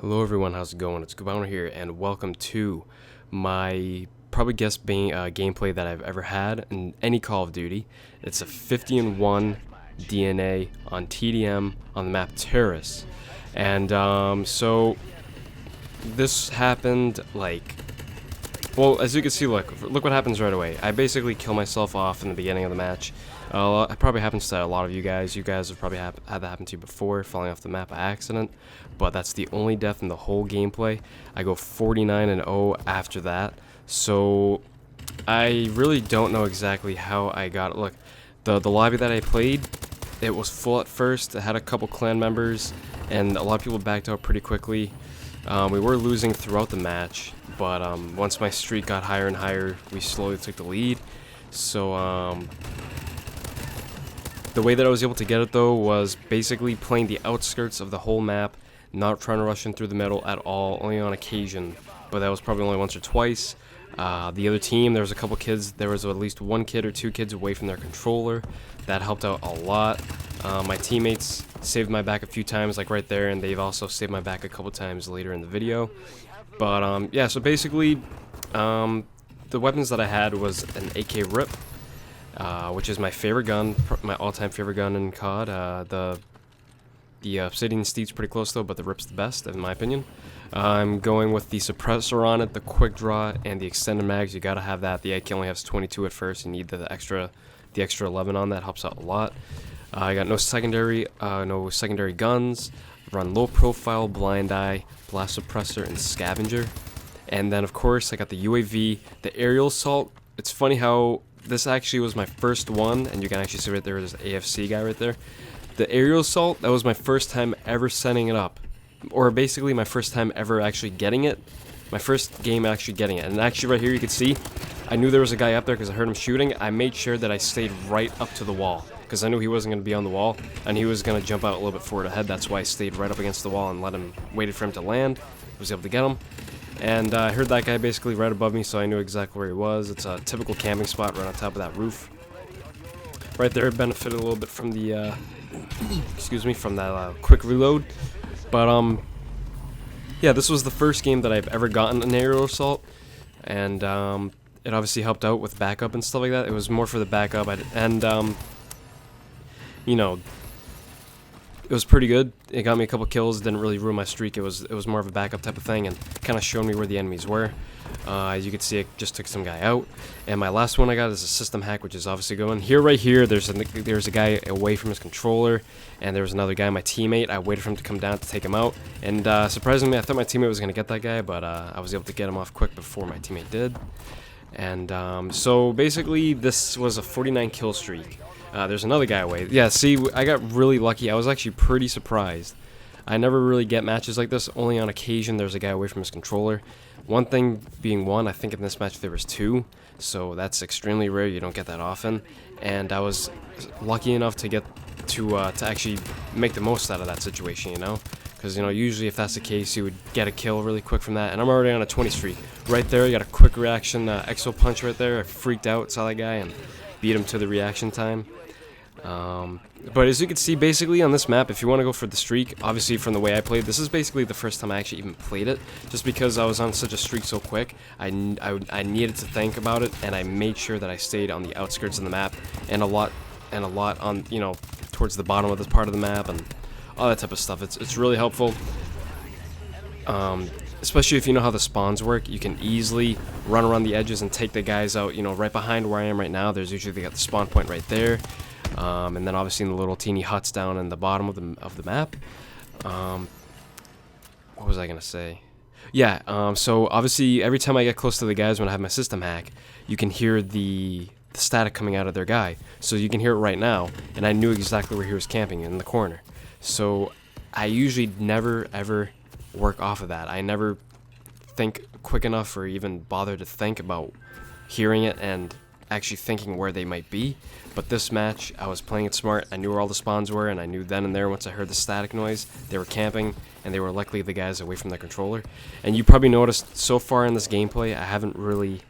Hello everyone, how's it going? It's Gabano here, and welcome to my probably guess gameplay that I've ever had in any Call of Duty. It's a 50-1 DNA on TDM on the map Terrace. And so this happened well, as you can see, look what happens right away. I basically kill myself off in the beginning of the match. It probably happens to a lot of you guys. You guys have probably had that happen to you before, falling off the map by accident. But that's the only death in the whole gameplay. I go 49-0 after that. So I really don't know exactly how I got it. Look, the lobby that I played, it was full at first. It had a couple clan members, and a lot of people backed out pretty quickly. We were losing throughout the match, but once my streak got higher and higher, we slowly took the lead. So the way that I was able to get it, though, was basically playing the outskirts of the whole map, not trying to rush in through the middle at all, only on occasion, but that was probably only once or twice. The other team, there was a couple kids, there was at least one kid or two kids away from their controller. That helped out a lot. My teammates saved my back a few times, like right there, and they've also saved my back a couple times later in the video. But yeah, so basically, the weapons that I had was an AK RIP, which is my favorite gun, my all-time favorite gun in COD. The Obsidian Steed's pretty close though, but the RIP's the best in my opinion. I'm going with the suppressor on it, the quick draw, and the extended mags. You gotta have that. The AK only has 22 at first. You need the extra 11 on that. Helps out a lot. I got no secondary guns. Run low profile, blind eye, blast suppressor, and scavenger. And then of course I got the UAV, the aerial assault. It's funny how this actually was my first one, and you can actually see right there, there's an AFC guy right there. The aerial assault, that was my first time ever setting it up. Or basically my first time ever actually getting it. My first game actually getting it. And actually right here you can see, I knew there was a guy up there because I heard him shooting. I made sure that I stayed right up to the wall, because I knew he wasn't going to be on the wall, and he was going to jump out a little bit forward ahead. That's why I stayed right up against the wall and waited for him to land. Was able to get him. And I heard that guy basically right above me, so I knew exactly where he was. It's a typical camping spot right on top of that roof. Right there, benefited a little bit from the, from that quick reload. But yeah, this was the first game that I've ever gotten an aerial assault, and it obviously helped out with backup and stuff like that. It was more for the backup, you know, it was pretty good. It got me a couple kills, didn't really ruin my streak. It was more of a backup type of thing, and kind of showed me where the enemies were. As you can see, it just took some guy out. And my last one I got is a system hack, which is obviously going here. Right here, there's a guy away from his controller, and there was another guy, my teammate. I waited for him to come down to take him out, and surprisingly, I thought my teammate was going to get that guy, but I was able to get him off quick before my teammate did. And so basically, this was a 49 kill streak. There's another guy away. Yeah, see, I got really lucky. I was actually pretty surprised. I never really get matches like this. Only on occasion there's a guy away from his controller. One thing being one, I think in this match there was two. So that's extremely rare. You don't get that often. And I was lucky enough to get to actually make the most out of that situation, you know? Because, you know, usually if that's the case, you would get a kill really quick from that. And I'm already on a 20 streak. Right there, you got a quick reaction exo punch right there. I freaked out, saw that guy, and beat him to the reaction time. But as you can see, basically on this map, if you want to go for the streak, obviously from the way I played, this is basically the first time I actually even played it, just because I was on such a streak so quick. I needed to think about it, and I made sure that I stayed on the outskirts of the map, and a lot on, you know, towards the bottom of this part of the map, and all that type of stuff. It's really helpful. Especially if you know how the spawns work, you can easily run around the edges and take the guys out. You know, right behind where I am right now, there's usually the spawn point right there. And then obviously in the little teeny huts down in the bottom of the map. What was I gonna say? Yeah, so obviously every time I get close to the guys when I have my system hack, you can hear the static coming out of their guy. So you can hear it right now, and I knew exactly where he was camping, in the corner. So I usually never ever work off of that. I never think quick enough or even bother to think about hearing it and actually thinking where they might be. But this match, I was playing it smart. I knew where all the spawns were, and I knew then and there, once I heard the static noise, they were camping, and they were likely the guys away from their controller. And you probably noticed so far in this gameplay, I haven't really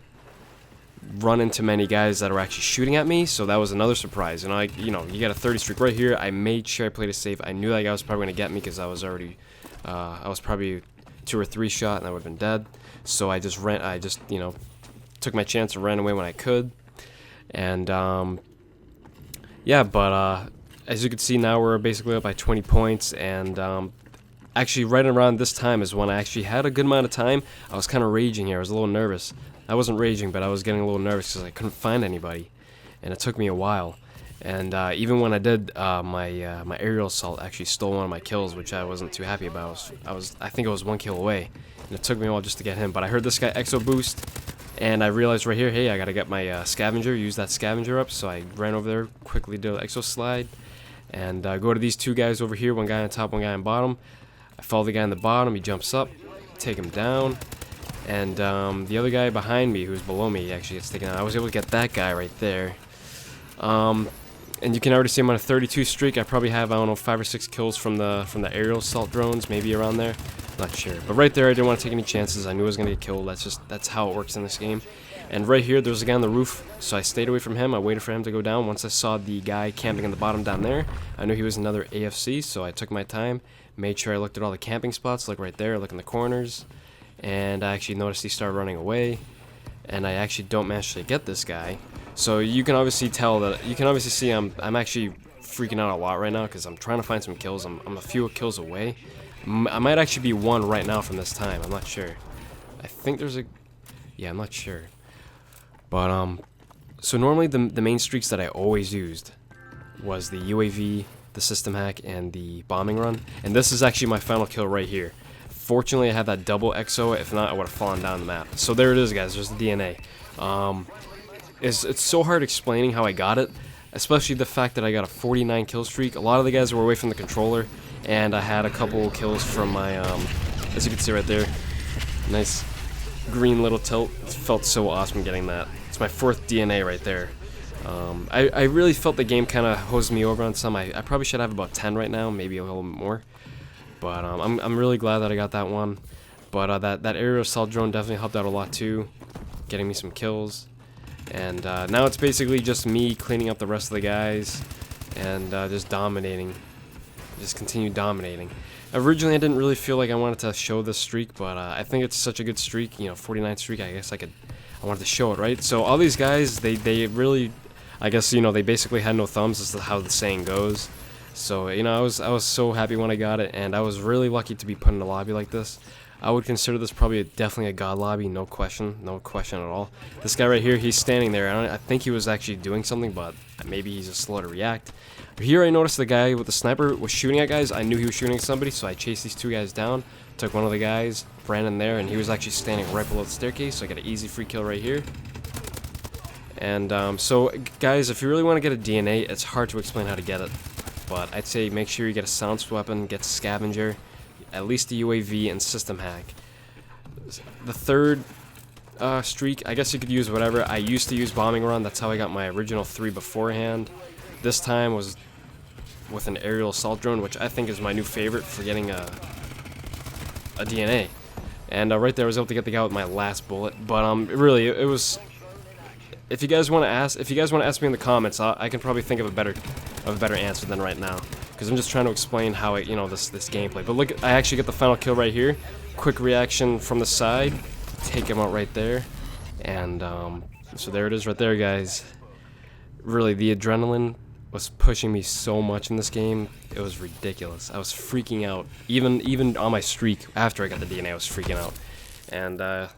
run into many guys that are actually shooting at me, so that was another surprise. And you know, you got a 30 streak right here. I made sure I played it safe. I knew that guy was probably going to get me because I was already, I was probably 2 or 3 shot and I would have been dead. So I just you know, took my chance and ran away when I could. And yeah, but as you can see now, we're basically up by 20 points. And actually right around this time is when I actually had a good amount of time. I was kind of raging here. I was a little nervous. I wasn't raging, but I was getting a little nervous because I couldn't find anybody, and it took me a while. And even when I did, my aerial assault actually stole one of my kills, which I wasn't too happy about. I think I was 1 kill away, and it took me a while just to get him. But I heard this guy exo boost, and I realized right here, hey, I gotta get my scavenger, use that scavenger up. So I ran over there, quickly did an exo slide, and go to these 2 guys over here. One guy on top, one guy on bottom. I follow the guy on the bottom. He jumps up, take him down. And the other guy behind me, who's below me, actually gets taken out. I was able to get that guy right there. And you can already see I'm on a 32 streak. I probably have, I don't know, 5 or 6 kills from the aerial assault drones, maybe around there. Not sure. But right there, I didn't want to take any chances. I knew I was gonna get killed. That's how it works in this game. And right here, there's a guy on the roof, so I stayed away from him. I waited for him to go down. Once I saw the guy camping on the bottom down there, I knew he was another AFC, so I took my time, made sure I looked at all the camping spots, look right there, look in the corners. And I actually noticed he started running away, and I actually don't manage to get this guy. So you can obviously tell that, you can obviously see I'm actually freaking out a lot right now because I'm trying to find some kills. I'm a few kills away. I might actually be 1 right now from this time. I'm not sure. I think there's a, yeah, I'm not sure. But so normally the main streaks that I always used was the UAV, the system hack, and the bombing run. And this is actually my final kill right here. Fortunately, I had that double exo. If not, I would have fallen down the map. So there it is, guys. There's the DNA. It's so hard explaining how I got it, especially the fact that I got a 49 kill streak. A lot of the guys were away from the controller, and I had a couple kills from my, as you can see right there, nice green little tilt. It felt so awesome getting that. It's my 4th DNA right there. I really felt the game kind of hosed me over on some. I probably should have about 10 right now, maybe a little bit more. But I'm really glad that I got that one. But that aerial assault drone definitely helped out a lot too, getting me some kills. And now it's basically just me cleaning up the rest of the guys and just dominating, just continue dominating. Originally, I didn't really feel like I wanted to show this streak, but I think it's such a good streak, you know, 49 streak. I guess I wanted to show it, right? So all these guys, they really, I guess, you know, they basically had no thumbs. This is how the saying goes. So, you know, I was so happy when I got it, and I was really lucky to be put in a lobby like this. I would consider this probably definitely a god lobby, no question at all. This guy right here, he's standing there. I think he was actually doing something, but maybe he's just slow to react. But here I noticed the guy with the sniper was shooting at guys. I knew he was shooting at somebody, so I chased these 2 guys down, took one of the guys, ran in there, and he was actually standing right below the staircase, so I got an easy free kill right here. And so, guys, if you really want to get a DNA, it's hard to explain how to get it. But I'd say make sure you get a silenced weapon, get scavenger, at least the UAV, and system hack. The 3rd streak, I guess you could use whatever. I used to use bombing run. That's how I got my original 3 beforehand. This time was with an aerial assault drone, which I think is my new favorite for getting a DNA. And right there, I was able to get the guy with my last bullet. But really, it was. If you guys want to ask me in the comments, I can probably think of a better answer than right now, because I'm just trying to explain how it, you know, this gameplay. But look, I actually get the final kill right here. Quick reaction from the side, take him out right there, and so there it is right there, guys. Really, the adrenaline was pushing me so much in this game. It was ridiculous. I was freaking out. Even on my streak after I got the DNA, I was freaking out, and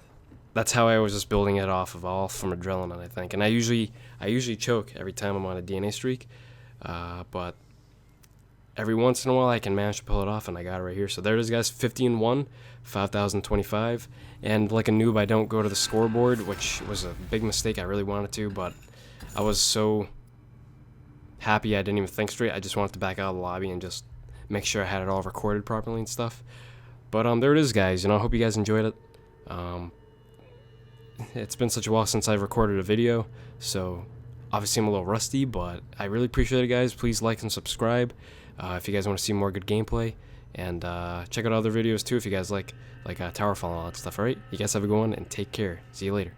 that's how I was just building it off of, all from adrenaline, I think. And I usually choke every time I'm on a DNA streak, but every once in a while I can manage to pull it off, and I got it right here. So there it is, guys. 50-1, 5,025. And like a noob, I don't go to the scoreboard, which was a big mistake. I really wanted to, but I was so happy I didn't even think straight. I just wanted to back out of the lobby and just make sure I had it all recorded properly and stuff. But there it is, guys. You know, I hope you guys enjoyed it. It's been such a while since I've recorded a video, so obviously I'm a little rusty, but I really appreciate it, guys. Please like and subscribe if you guys want to see more good gameplay, and check out other videos too if you guys like Towerfall and all that stuff. Alright, you guys have a good one, and take care. See you later.